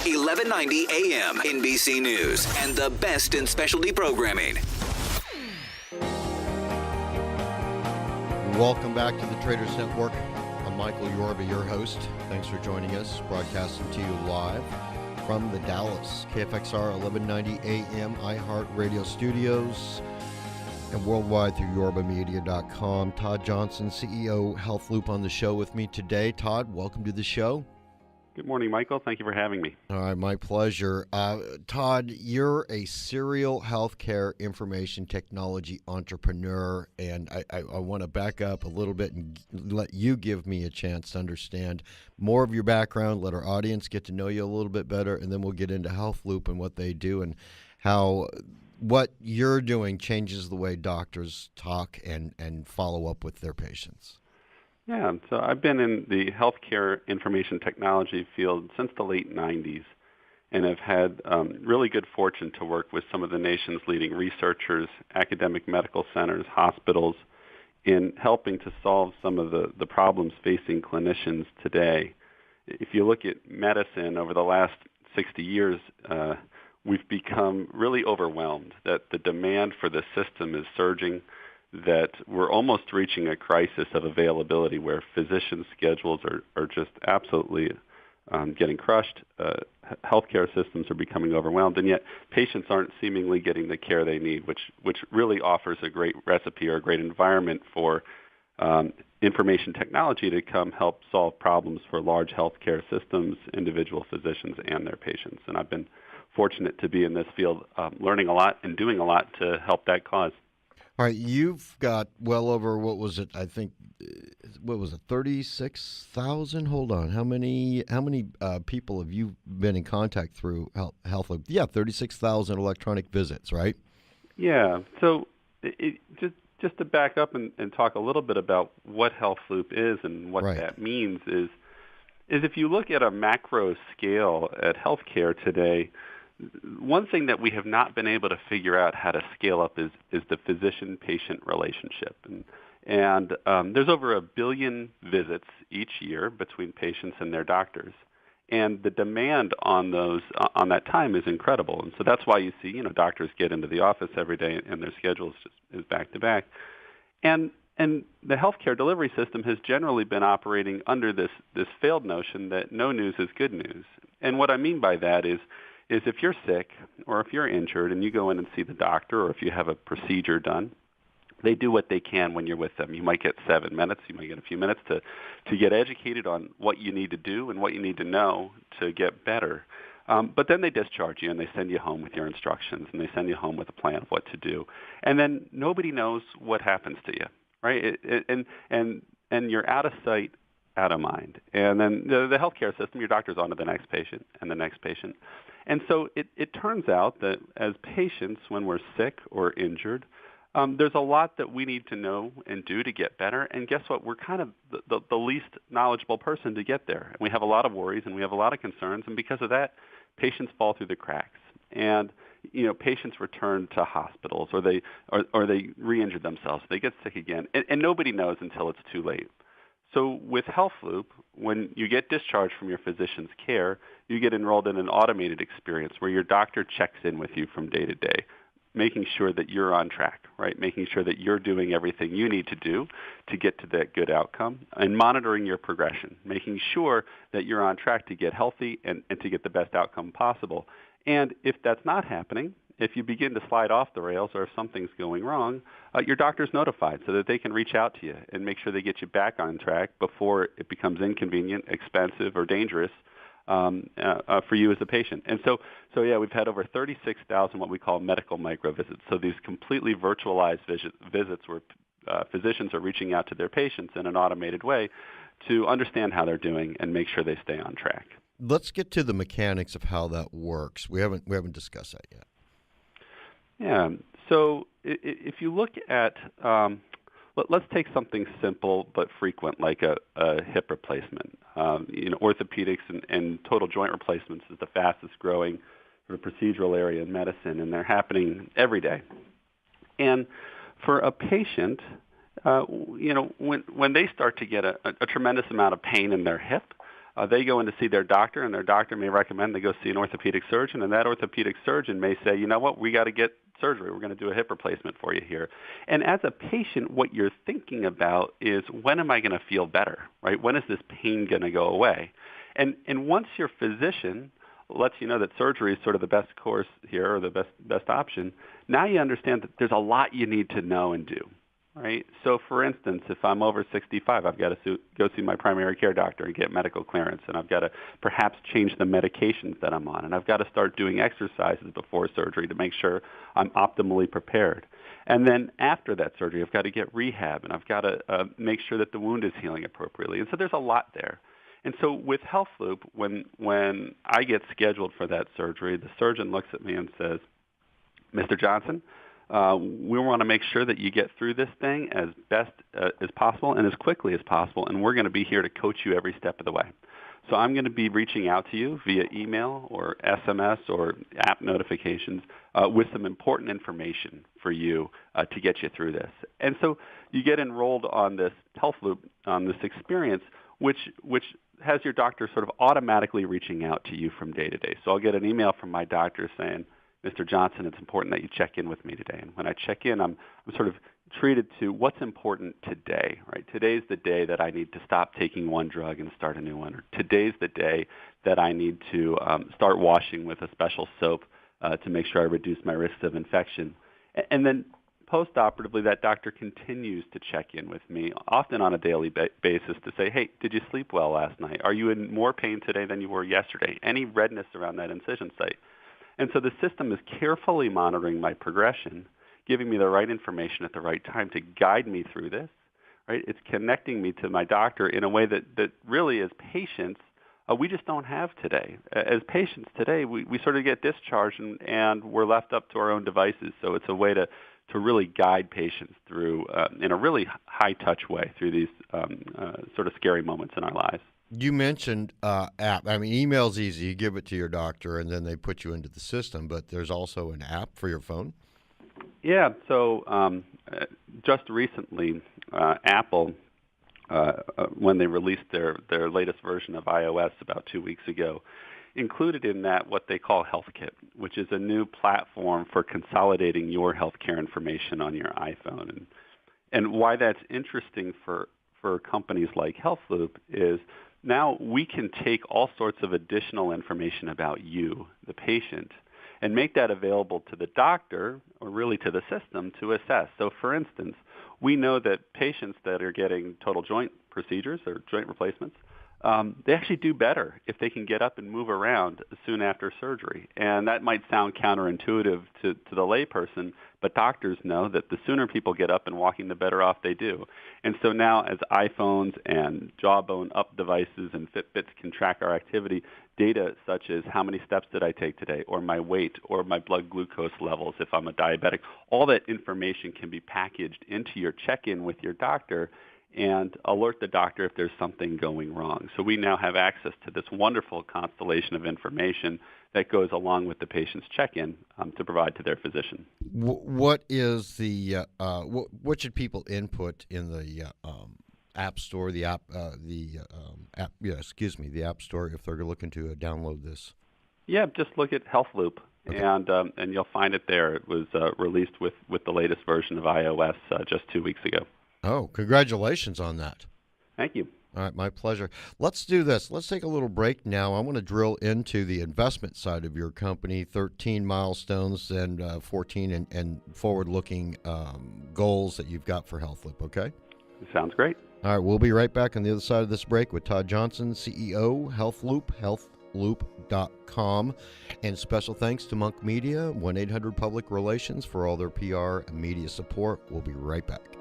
1190 AM, NBC News, and the best in specialty programming. Welcome back to the Traders Network. I'm Michael Yorba, your host. Thanks for joining us, broadcasting to you live from the Dallas KFXR 1190 AM iHeart Radio Studios and worldwide through yorbamedia.com. Todd Johnson, CEO, HealthLoop, on the show with me today. Todd, welcome to the show. Good morning, Michael. Thank you for having me. All right, my pleasure. Todd, you're a serial healthcare information technology entrepreneur, and I want to back up a little bit and let you give me a chance to understand more of your background, let our audience get to know you a little bit better, and then we'll get into HealthLoop and what they do and how what you're doing changes the way doctors talk and follow up with their patients. Yeah, so I've been in the healthcare information technology field since the late 90s and have had really good fortune to work with some of the nation's leading researchers, academic medical centers, hospitals, in helping to solve some of the problems facing clinicians today. If you look at medicine over the last 60 years, we've become really overwhelmed that the demand for the system is surging, that we're almost reaching a crisis of availability where physician schedules are just absolutely getting crushed. Healthcare systems are becoming overwhelmed, and yet patients aren't seemingly getting the care they need, which really offers a great recipe or a great environment for information technology to come help solve problems for large healthcare systems, individual physicians, and their patients. And I've been fortunate to be in this field, learning a lot and doing a lot to help that cause. All right, you've got well over, what was it, I think, 36,000? Hold on. How many people have you been in contact through HealthLoop? Yeah, 36,000 electronic visits, right? Yeah. So just to back up and talk a little bit about what HealthLoop is and what that means is if you look at a macro scale at healthcare today, one thing that we have not been able to figure out how to scale up is the physician-patient relationship. And there's over 1 billion visits each year between patients and their doctors. And the demand on on that time is incredible. And so that's why you see, doctors get into the office every day and their schedule is back to back. And the healthcare delivery system has generally been operating under this failed notion that no news is good news. And what I mean by that is if you're sick or if you're injured and you go in and see the doctor, or if you have a procedure done, they do what they can when you're with them. You might get 7 minutes, you might get a few minutes to get educated on what you need to do and what you need to know to get better. But then they discharge you and they send you home with your instructions and they send you home with a plan of what to do. And then nobody knows what happens to you, right? And you're out of sight, out of mind. And then the healthcare system, your doctor's on to the next patient and the next patient. And so it turns out that as patients, when we're sick or injured, there's a lot that we need to know and do to get better. And guess what? We're kind of the least knowledgeable person to get there. And we have a lot of worries and we have a lot of concerns. And because of that, patients fall through the cracks. And patients return to hospitals or they re-injure themselves. They get sick again. And nobody knows until it's too late. So with HealthLoop, when you get discharged from your physician's care, you get enrolled in an automated experience where your doctor checks in with you from day to day, making sure that you're on track, right? Making sure that you're doing everything you need to do to get to that good outcome, and monitoring your progression, making sure that you're on track to get healthy and to get the best outcome possible. And if that's not happening, if you begin to slide off the rails or if something's going wrong, your doctor's notified so that they can reach out to you and make sure they get you back on track before it becomes inconvenient, expensive, or dangerous for you as a patient. And so yeah, we've had over 36,000 what we call medical microvisits. So these completely virtualized visits where physicians are reaching out to their patients in an automated way to understand how they're doing and make sure they stay on track. Let's get to the mechanics of how that works. We haven't discussed that yet. Yeah. So if you look at, let's take something simple but frequent like a hip replacement. Orthopedics and total joint replacements is the fastest growing sort of procedural area in medicine, and they're happening every day. And for a patient, when they start to get a tremendous amount of pain in their hip, They go in to see their doctor, and their doctor may recommend they go see an orthopedic surgeon, and that orthopedic surgeon may say, you know what, we got to get surgery. We're going to do a hip replacement for you here. And as a patient, what you're thinking about is, when am I going to feel better, right? When is this pain going to go away? And once your physician lets you know that surgery is sort of the best course here, or the best option, now you understand that there's a lot you need to know and do, right? So, for instance, if I'm over 65, I've got to go see my primary care doctor and get medical clearance, and I've got to perhaps change the medications that I'm on, and I've got to start doing exercises before surgery to make sure I'm optimally prepared. And then after that surgery, I've got to get rehab, and I've got to make sure that the wound is healing appropriately. And so there's a lot there. And so with HealthLoop, when I get scheduled for that surgery, the surgeon looks at me and says, Mr. Johnson, we want to make sure that you get through this thing as best as possible and as quickly as possible, and we're going to be here to coach you every step of the way. So I'm going to be reaching out to you via email or SMS or app notifications with some important information for you to get you through this. And so you get enrolled on this HealthLoop, on this experience, which has your doctor sort of automatically reaching out to you from day to day. So I'll get an email from my doctor saying, Mr. Johnson, it's important that you check in with me today. And when I check in, I'm sort of treated to what's important today, right? Today's the day that I need to stop taking one drug and start a new one. Or today's the day that I need to start washing with a special soap to make sure I reduce my risks of infection. And then post-operatively, that doctor continues to check in with me, often on a daily basis, to say, hey, did you sleep well last night? Are you in more pain today than you were yesterday? Any redness around that incision site? And so the system is carefully monitoring my progression, giving me the right information at the right time to guide me through this, right? It's connecting me to my doctor in a way that really, as patients, we just don't have today. As patients today, we sort of get discharged and we're left up to our own devices. So it's a way to really guide patients through, in a really high-touch way, through these sort of scary moments in our lives. You mentioned app. I mean, email's easy. You give it to your doctor, and then they put you into the system. But there's also an app for your phone? Yeah. So just recently, Apple, when they released their latest version of iOS about 2 weeks ago, included in that what they call HealthKit, which is a new platform for consolidating your healthcare information on your iPhone. And why that's interesting for companies like HealthLoop is now we can take all sorts of additional information about you, the patient, and make that available to the doctor, or really to the system, to assess. So, for instance, we know that patients that are getting total joint procedures or joint replacements, they actually do better if they can get up and move around soon after surgery. And that might sound counterintuitive to the layperson, but doctors know that the sooner people get up and walking, the better off they do. And so now, as iPhones and jawbone up devices and Fitbits can track our activity, data such as how many steps did I take today, or my weight, or my blood glucose levels if I'm a diabetic, all that information can be packaged into your check-in with your doctor and alert the doctor if there's something going wrong. So we now have access to this wonderful constellation of information that goes along with the patient's check-in to provide to their physician. What is the what should people input in the App Store? The App Store if they're looking to download this. Yeah, just look at HealthLoop. Okay. And you'll find it there. It was released with the latest version of iOS just 2 weeks ago. Oh, congratulations on that. Thank you. All right, my pleasure. Let's do this. Let's take a little break now. I want to drill into the investment side of your company, 13 milestones and 14 and forward-looking goals that you've got for HealthLoop, okay? Sounds great. All right, we'll be right back on the other side of this break with Todd Johnson, CEO, HealthLoop, HealthLoop.com. And special thanks to Monk Media, 1-800 Public Relations, for all their PR and media support. We'll be right back.